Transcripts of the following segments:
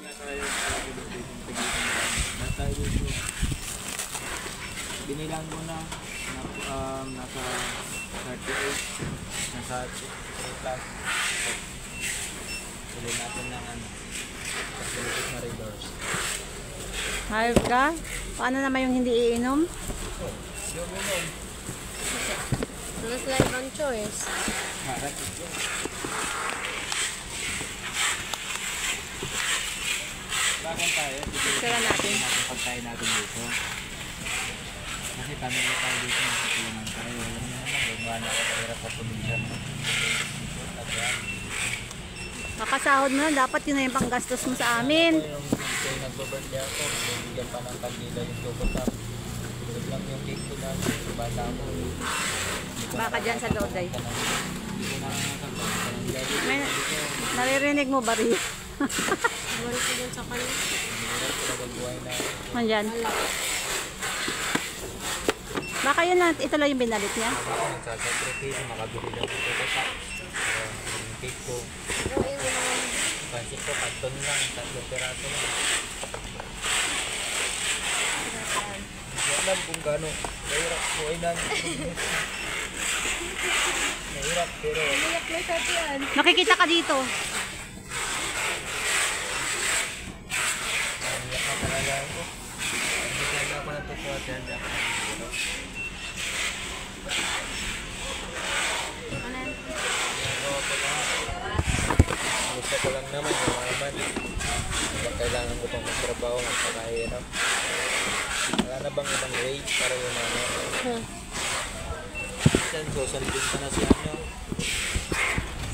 nga tayo tayo dito. Binilang mo na nasa 38, nasa 3 plus. Tuloy natin ng facilities na redoors. Hayop ka? Paano naman yung hindi iinom? Yung unom. Mas live ang choice. Harap ito. Bakit tayo? Sira natin. Pagkain natin dito. Kasi kami na tayo dito sa tulungan tayo. Alam niyo naman, gumawa na ako kahirap sa probinsya. Makasahod mo na, dapat yun na yung panggastos mo sa amin. Yung nagbabirthday ako, bigyan pa ng kandila yung chocolate. Ito lang yung cake ko dati, yung bata ko. Baka dyan sa Loday. Hindi ko nakakasal. May, naririnig mo ba rin? Balik ko dun sa kanila. Nandyan. Baka yun lang, ito lang yung binalit niya. Nagsasakrifice, makabili lang ng chocolate. Yung cake ko. Pansit ko, kanton lang, 3 peraso lang. Hindi alam kung gano'n. Mahirap buhay namin. Mahirap, pero... Umiyak na sa tiyan. Nakikita ka dito. Mahirap na talaga ako. Hindi talaga ako natutuwa dyan. Gusto ko lang naman yung naman. Kailangan ko pang magtrabaho, magpakahirap. Wala na bang ibang way para yung naman? Minsan, susundin ka na siya nyo.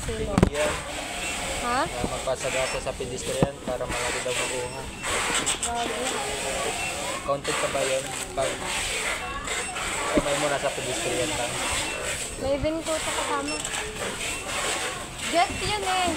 Sino? Yan. Ha? Magpasagasa sa pedestrian para malaki daw makuha. Counted ka ba yun? Pag kamay mo nasa pedestrian lang. May event ko ito kasama. Jet yun eh.